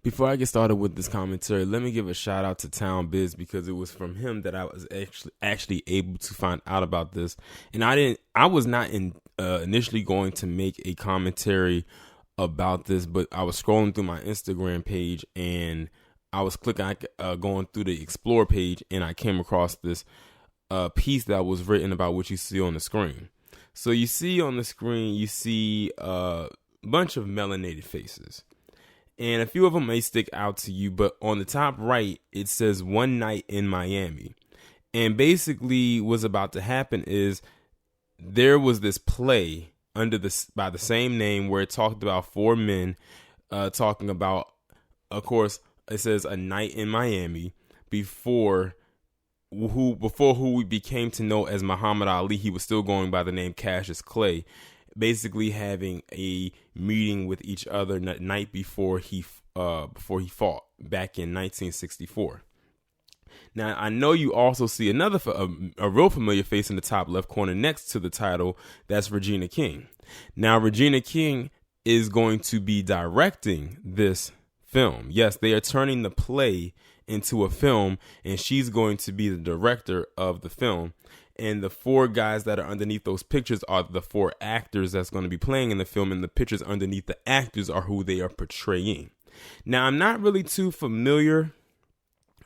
Before I get started with this commentary, let me give a shout out to Town Biz because it was from him that I was actually able to find out about this. And I was not initially going to make a commentary about this, but I was scrolling through my Instagram page and I was going through the Explore page, and I came across this piece that was written about what you see on the screen. So you see on the screen, you see a bunch of melanated faces. And a few of them may stick out to you, but on the top right, it says One Night in Miami. And basically what's about to happen is there was this play by the same name where it talked about four men talking about, of course, it says a night in Miami before who we became to know as Muhammad Ali. He was still going by the name Cassius Clay, basically having a meeting with each other the night before he fought back in 1964. Now, I know you also see a real familiar face in the top left corner next to the title. That's Regina King. Now, Regina King is going to be directing this film. Yes, they are turning the play into a film, and she's going to be the director of the film. And the four guys that are underneath those pictures are the four actors that's going to be playing in the film, and the pictures underneath the actors are who they are portraying. Now, I'm not really too familiar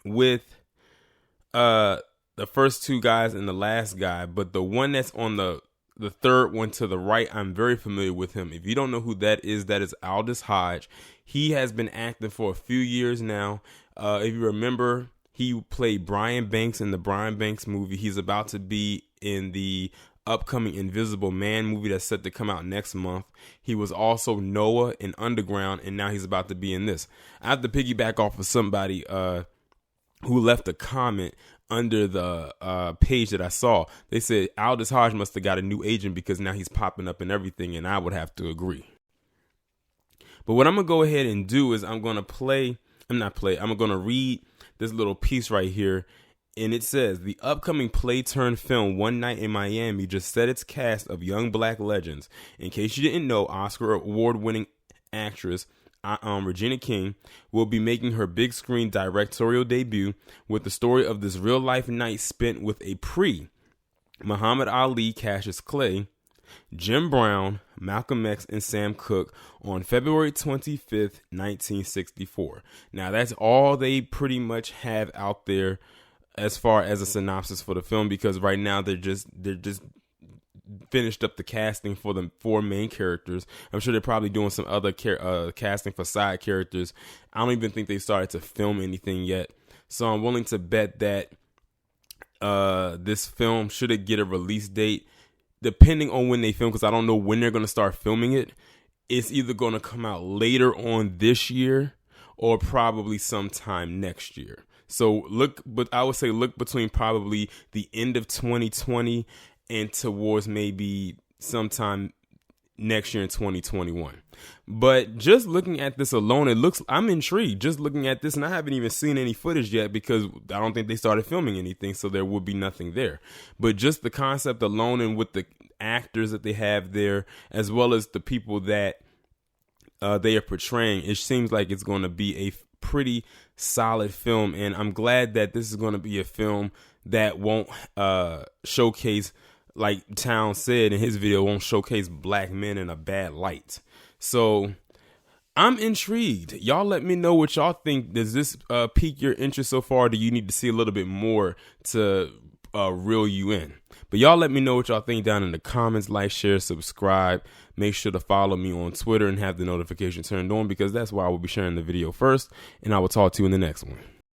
with the first two guys and the last guy, but the one that's on the third one to the right, I'm very familiar with him. If you don't know who that is Aldous Hodge. He has been acting for a few years now. If you remember, he played Brian Banks in the Brian Banks movie. He's about to be in the upcoming Invisible Man movie that's set to come out next month. He was also Noah in Underground, and now he's about to be in this. I have to piggyback off of somebody who left a comment under the page that I saw. They said Aldous Hodge must have got a new agent because now he's popping up in everything, and I would have to agree. But what I'm going to go ahead and do is I'm going to read this little piece right here. And it says, the upcoming play-turned film One Night in Miami just set its cast of young black legends. In case you didn't know, Oscar award-winning actress Regina King will be making her big screen directorial debut with the story of this real-life night spent with a Muhammad Ali, Cassius Clay, Jim Brown, Malcolm X, and Sam Cooke on February 25th, 1964. Now, that's all they pretty much have out there as far as a synopsis for the film, because right now they're just finished up the casting for the four main characters. I'm sure they're probably doing some other casting for side characters. I don't even think they started to film anything yet. So I'm willing to bet that this film, should it get a release date, depending on when they film, because I don't know when they're going to start filming it, it's either going to come out later on this year or probably sometime next year. So I would say look between probably the end of 2020 and towards maybe sometime next year in 2021. But just looking at this alone, I'm intrigued just looking at this, and I haven't even seen any footage yet because I don't think they started filming anything, so there would be nothing there. But just the concept alone, and with the actors that they have there, as well as the people that they are portraying, it seems like it's going to be a pretty solid film. And I'm glad that this is going to be a film that won't showcase, like Town said in his video, won't showcase black men in a bad light. So I'm intrigued. Y'all let me know what y'all think. Does this pique your interest so far? Do you need to see a little bit more to reel you in? But y'all let me know what y'all think down in the comments. Like, share, subscribe. Make sure to follow me on Twitter and have the notification turned on, because that's why I will be sharing the video first. And I will talk to you in the next one.